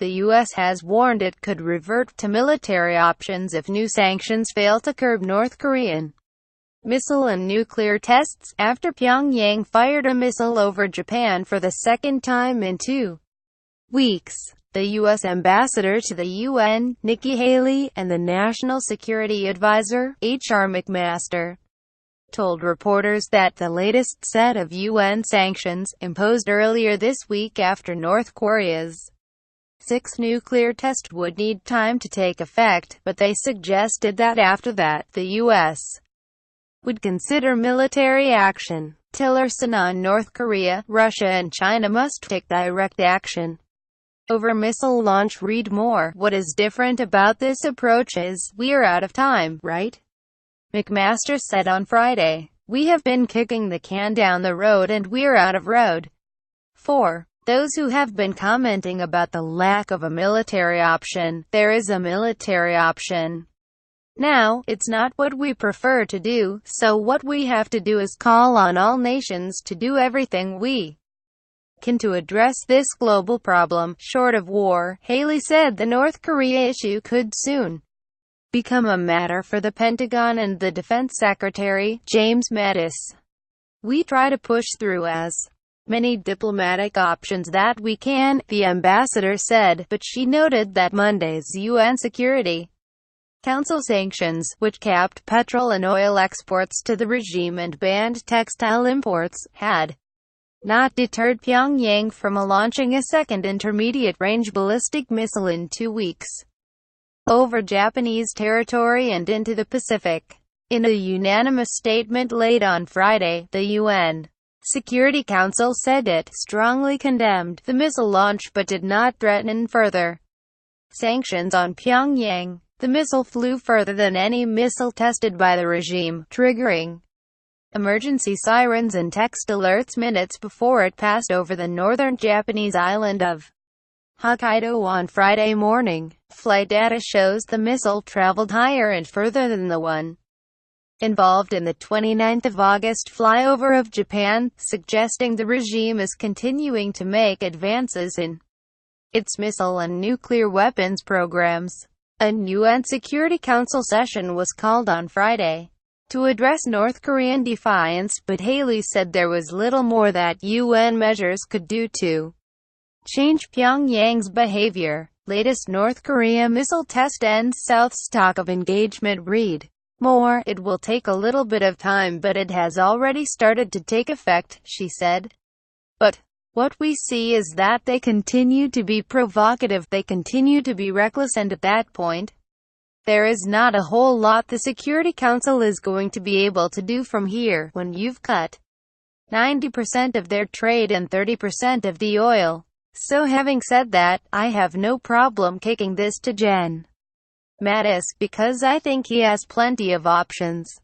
the U.S. has warned it could revert to military options if new sanctions fail to curb North Korean missile and nuclear tests, after Pyongyang fired a missile over Japan for the second time in 2 weeks. The U.S. ambassador to the UN, Nikki Haley, and the National Security Advisor, HR McMaster, told reporters that the latest set of UN sanctions, imposed earlier this week after North Korea's 6th nuclear test, would need time to take effect, but they suggested that after that, the U.S. would consider military action. Tillerson on North Korea, Russia and China must take direct action over missile launch. Read more. What is different about this approach is, we're out of time, right? McMaster said on Friday. We have been kicking the can down the road and we're out of road. For those who have been commenting about the lack of a military option, there is a military option now. It's not what we prefer to do, so what we have to do is call on all nations to do everything we can to address this global problem, short of war. Haley said the North Korea issue could soon become a matter for the Pentagon and the Defense Secretary, James Mattis. We try to push through as many diplomatic options that we can, the ambassador said, but she noted that Monday's UN Security Council sanctions, which capped petrol and oil exports to the regime and banned textile imports, had not deterred Pyongyang from launching a second intermediate-range ballistic missile in 2 weeks over Japanese territory and into the Pacific. In a unanimous statement late on Friday, the UN Security Council said it strongly condemned the missile launch but did not threaten further sanctions on Pyongyang. The missile flew further than any missile tested by the regime, triggering emergency sirens and text alerts minutes before it passed over the northern Japanese island of Hokkaido on Friday morning. Flight data shows the missile traveled higher and further than the one involved in the 29th of August flyover of Japan, suggesting the regime is continuing to make advances in its missile and nuclear weapons programs. A UN Security Council session was called on Friday to address North Korean defiance, but Haley said there was little more that UN measures could do to change Pyongyang's behavior. Latest North Korea missile test ends South's talk of engagement. Read more. It will take a little bit of time, but it has already started to take effect, she said. But what we see is that they continue to be provocative, they continue to be reckless, and at that point, there is not a whole lot the Security Council is going to be able to do from here, when you've cut 90% of their trade and 30% of the oil. So having said that, I have no problem kicking this to Gen Mattis, because I think he has plenty of options.